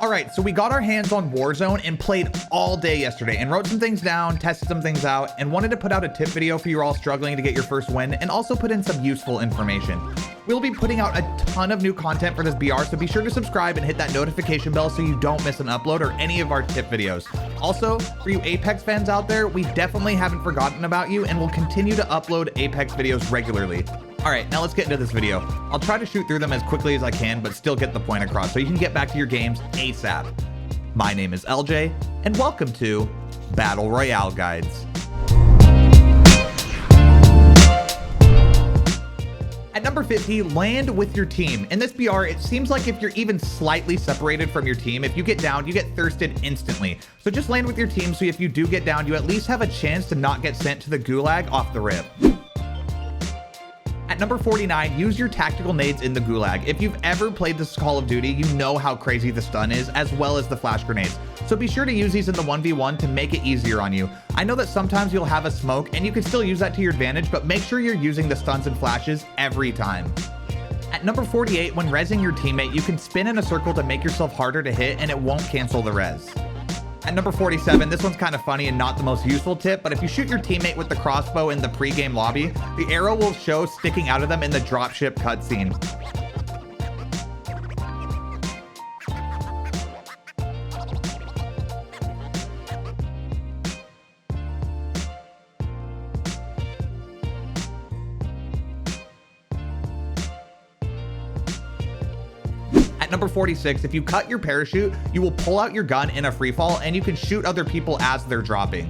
Alright, so we got our hands on Warzone and played all day yesterday and wrote some things down, tested some things out, and wanted to put out a tip video for you all struggling to get your first win and also put in some useful information. We'll be putting out a ton of new content for this BR, so be sure to subscribe and hit that notification bell so you don't miss an upload or any of our tip videos. Also, for you Apex fans out there, we definitely haven't forgotten about you and will continue to upload Apex videos regularly. Alright, now let's get into this video. I'll try to shoot through them as quickly as I can, but still get the point across so you can get back to your games ASAP. My name is LJ, and welcome to Battle Royale Guides. At number 50, land with your team. In this BR, it seems like if you're even slightly separated from your team, if you get down, you get thirsted instantly. So just land with your team so if you do get down, you at least have a chance to not get sent to the gulag off the rip. At number 49, use your tactical nades in the gulag. If you've ever played this Call of Duty, you know how crazy the stun is, as well as the flash grenades. So be sure to use these in the 1v1 to make it easier on you. I know that sometimes you'll have a smoke, and you can still use that to your advantage, but make sure you're using the stuns and flashes every time. At number 48, when rezzing your teammate, you can spin in a circle to make yourself harder to hit, and it won't cancel the res. At number 47, this one's kind of funny and not the most useful tip, but if you shoot your teammate with the crossbow in the pre-game lobby, the arrow will show sticking out of them in the dropship cutscene. Number 46, if you cut your parachute, you will pull out your gun in a free fall and you can shoot other people as they're dropping.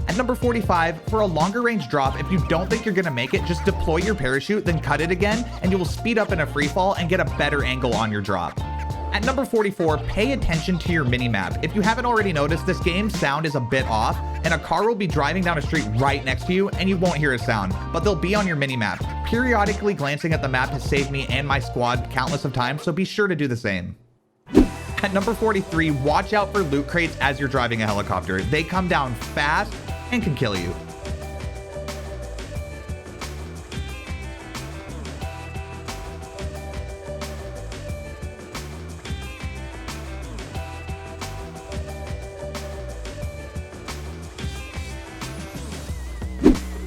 At number 45, for a longer range drop, if you don't think you're gonna make it, just deploy your parachute, then cut it again, and you will speed up in a free fall and get a better angle on your drop. At number 44, pay attention to your minimap. If you haven't already noticed, this game's sound is a bit off, and a car will be driving down a street right next to you, and you won't hear a sound, but they'll be on your minimap. Periodically glancing at the map has saved me and my squad countless of times, so be sure to do the same. At number 43, watch out for loot crates as you're driving a helicopter. They come down fast and can kill you.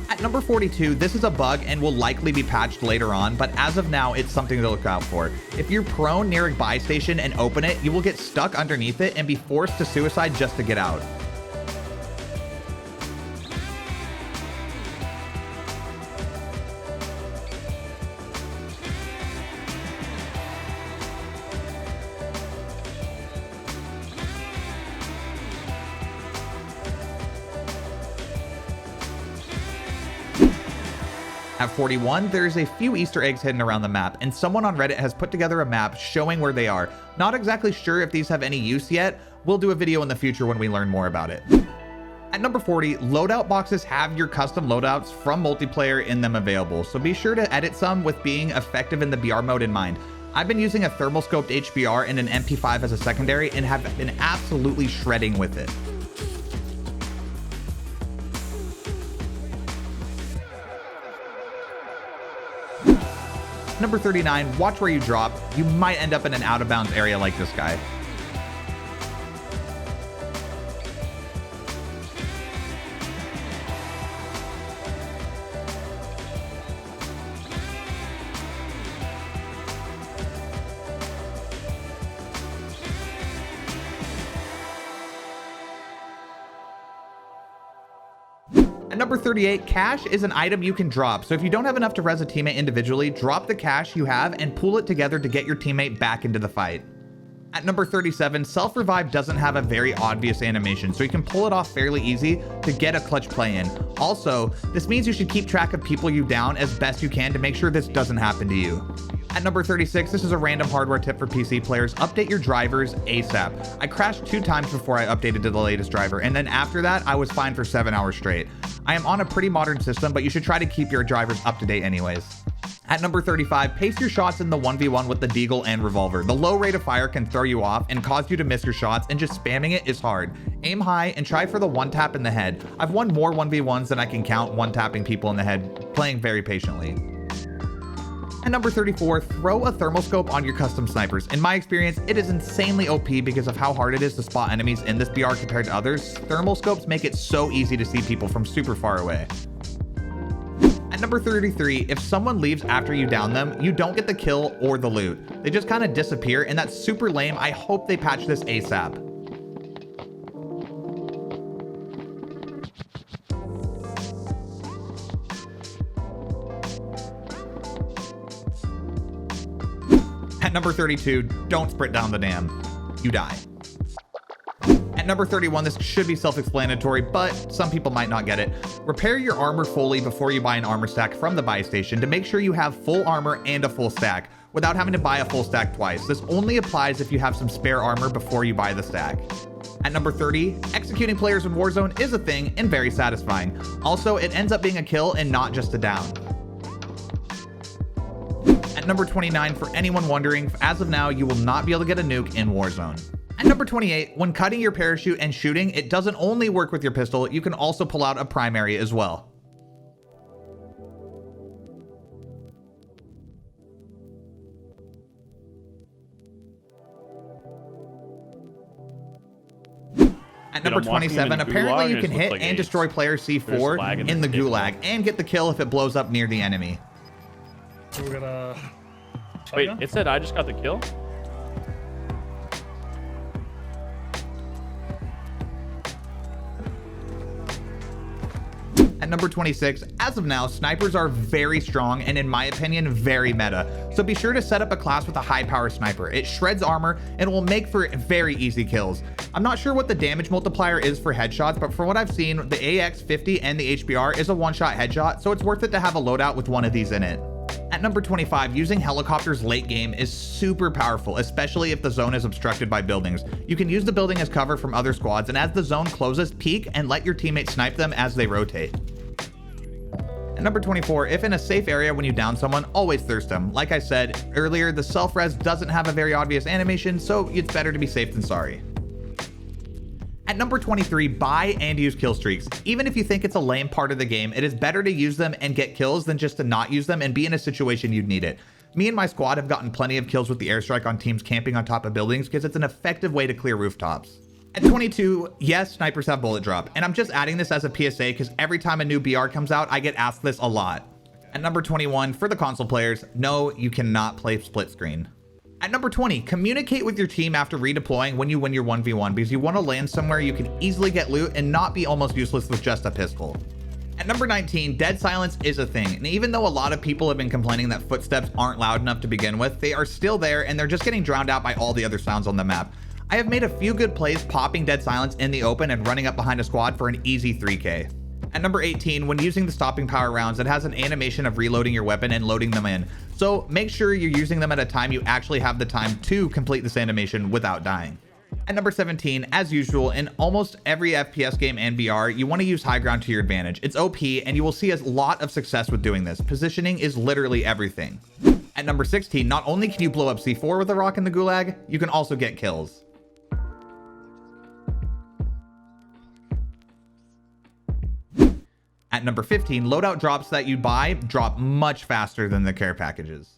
At number 42, this is a bug and will likely be patched later on, but as of now, it's something to look out for. If you're prone near a buy station and open it, you will get stuck underneath it and be forced to suicide just to get out. At 41, there's a few Easter eggs hidden around the map, and someone on Reddit has put together a map showing where they are. Not exactly sure if these have any use yet. We'll do a video in the future when we learn more about it. At number 40, loadout boxes have your custom loadouts from multiplayer in them available, so be sure to edit some with being effective in the BR mode in mind. I've been using a thermal scoped HBR and an MP5 as a secondary and have been absolutely shredding with it. Number 39, watch where you drop. You might end up in an out of bounds area like this guy. At number 38, cash is an item you can drop. So if you don't have enough to res a teammate individually, drop the cash you have and pool it together to get your teammate back into the fight. At number 37, self-revive doesn't have a very obvious animation, so you can pull it off fairly easy to get a clutch play in. Also, this means you should keep track of people you down as best you can to make sure this doesn't happen to you. At number 36, this is a random hardware tip for PC players. Update your drivers ASAP. I crashed 2 times before I updated to the latest driver, and then after that, I was fine for 7 hours straight. I am on a pretty modern system, but you should try to keep your drivers up to date anyways. At number 35, pace your shots in the 1v1 with the deagle and revolver. The low rate of fire can throw you off and cause you to miss your shots, and just spamming it is hard. Aim high and try for the one tap in the head. I've won more 1v1s than I can count one tapping people in the head, playing very patiently. At number 34, throw a thermal scope on your custom snipers. In my experience, it is insanely OP because of how hard it is to spot enemies in this BR compared to others. Thermal scopes make it so easy to see people from super far away. At number 33, if someone leaves after you down them, you don't get the kill or the loot. They just kind of disappear, and that's super lame. I hope they patch this ASAP. At number 32, don't sprint down the dam. You die. At number 31, this should be self-explanatory, but some people might not get it. Repair your armor fully before you buy an armor stack from the buy station to make sure you have full armor and a full stack without having to buy a full stack twice. This only applies if you have some spare armor before you buy the stack. At number 30, executing players in Warzone is a thing and very satisfying. Also, it ends up being a kill and not just a down. At number 29, for anyone wondering, as of now, you will not be able to get a nuke in Warzone. At number 28, when cutting your parachute and shooting, it doesn't only work with your pistol, you can also pull out a primary as well. At number 27, apparently you can hit and destroy player C4 in the gulag and get the kill if it blows up near the enemy. So we're gonna... Wait, it said I just got the kill? At number 26, as of now, snipers are very strong and in my opinion, very meta. So be sure to set up a class with a high power sniper. It shreds armor and will make for very easy kills. I'm not sure what the damage multiplier is for headshots, but from what I've seen, the AX50 and the HBR is a one-shot headshot, so it's worth it to have a loadout with one of these in it. At number 25, using helicopters late game is super powerful, especially if the zone is obstructed by buildings. You can use the building as cover from other squads, and as the zone closes, peek and let your teammates snipe them as they rotate. At number 24, if in a safe area when you down someone, always thirst them. Like I said earlier, the self-res doesn't have a very obvious animation, so it's better to be safe than sorry. At number 23, buy and use kill streaks. Even if you think it's a lame part of the game, it is better to use them and get kills than just to not use them and be in a situation you'd need it. Me and my squad have gotten plenty of kills with the airstrike on teams camping on top of buildings because it's an effective way to clear rooftops. At 22, yes, snipers have bullet drop, and I'm just adding this as a PSA because every time a new BR comes out, I get asked this a lot. At number 21, for the console players, no, you cannot play split screen. At number 20, communicate with your team after redeploying when you win your 1v1 because you want to land somewhere you can easily get loot and not be almost useless with just a pistol. At number 19, dead silence is a thing, and even though a lot of people have been complaining that footsteps aren't loud enough to begin with, they are still there and they're just getting drowned out by all the other sounds on the map. I have made a few good plays popping dead silence in the open and running up behind a squad for an easy 3K. At number 18, when using the stopping power rounds, it has an animation of reloading your weapon and loading them in. So make sure you're using them at a time you actually have the time to complete this animation without dying. At number 17, as usual, in almost every FPS game and BR, you want to use high ground to your advantage. It's OP and you will see a lot of success with doing this. Positioning is literally everything. At number 16, not only can you blow up C4 with a rock in the gulag, you can also get kills. At number 15, loadout drops that you buy drop much faster than the care packages.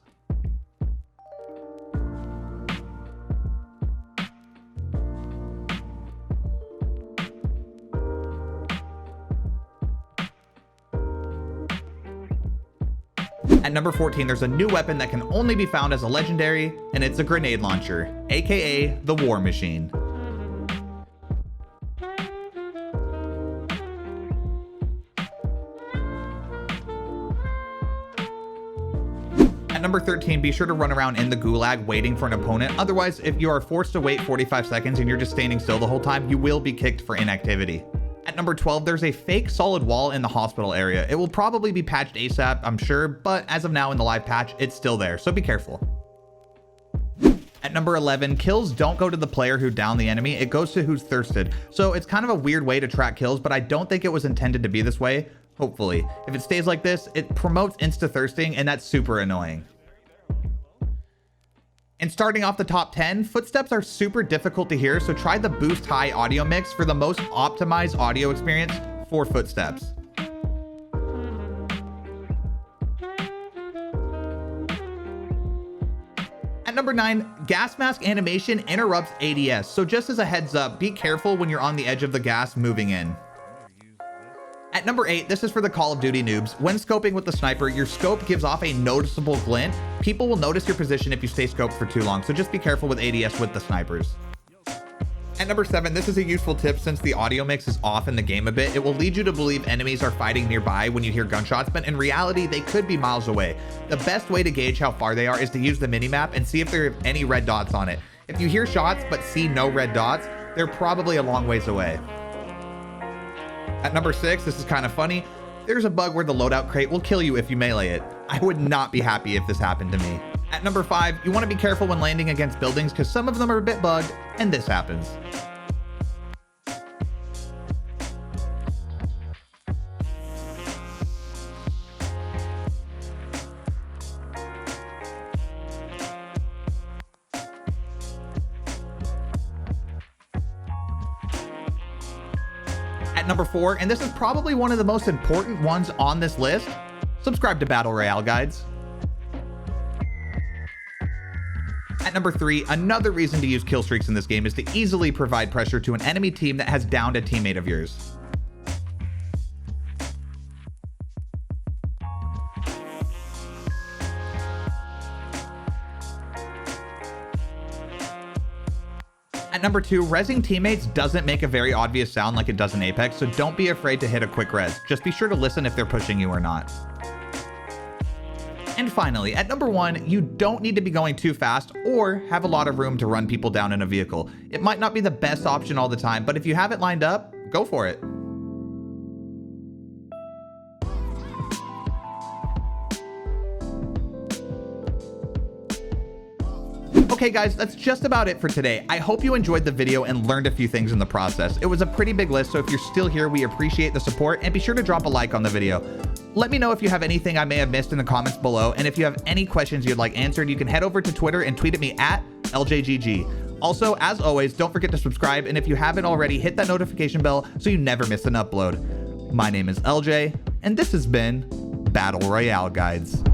At number 14, there's a new weapon that can only be found as a legendary, and it's a grenade launcher, aka the War Machine. At number 13, be sure to run around in the gulag waiting for an opponent. Otherwise, if you are forced to wait 45 seconds and you're just standing still the whole time, you will be kicked for inactivity. At number 12, there's a fake solid wall in the hospital area. It will probably be patched ASAP, I'm sure, but as of now in the live patch, it's still there, so be careful. At number 11, kills don't go to the player who downed the enemy, it goes to who's thirsted. So it's kind of a weird way to track kills, but I don't think it was intended to be this way, hopefully. If it stays like this, it promotes insta-thirsting, and that's super annoying. And starting off the top 10, footsteps are super difficult to hear, so try the boost high audio mix for the most optimized audio experience for footsteps. At number 9, gas mask animation interrupts ADS, so just as a heads up, be careful when you're on the edge of the gas moving in. At number 8, this is for the Call of Duty noobs. When scoping with the sniper, your scope gives off a noticeable glint. People will notice your position if you stay scoped for too long, so just be careful with ADS with the snipers. At number 7, this is a useful tip since the audio mix is off in the game a bit. It will lead you to believe enemies are fighting nearby when you hear gunshots, but in reality, they could be miles away. The best way to gauge how far they are is to use the minimap and see if there are any red dots on it. If you hear shots but see no red dots, they're probably a long ways away. At number 6, this is kind of funny. There's a bug where the loadout crate will kill you if you melee it. I would not be happy if this happened to me. At number 5, you want to be careful when landing against buildings because some of them are a bit bugged, and this happens. At number 4, and this is probably one of the most important ones on this list, subscribe to Battle Royale guides. At number 3, another reason to use kill streaks in this game is to easily provide pressure to an enemy team that has downed a teammate of yours. At number 2, rezzing teammates doesn't make a very obvious sound like it does in Apex, so don't be afraid to hit a quick res. Just be sure to listen if they're pushing you or not. And finally, at number 1, you don't need to be going too fast or have a lot of room to run people down in a vehicle. It might not be the best option all the time, but if you have it lined up, go for it. Okay guys, that's just about it for today. I hope you enjoyed the video and learned a few things in the process. It was a pretty big list, so if you're still here, we appreciate the support, and be sure to drop a like on the video. Let me know if you have anything I may have missed in the comments below, and if you have any questions you'd like answered, you can head over to Twitter and tweet at me at LJGG. Also, as always, don't forget to subscribe, and if you haven't already, hit that notification bell so you never miss an upload. My name is LJ, and this has been Battle Royale Guides.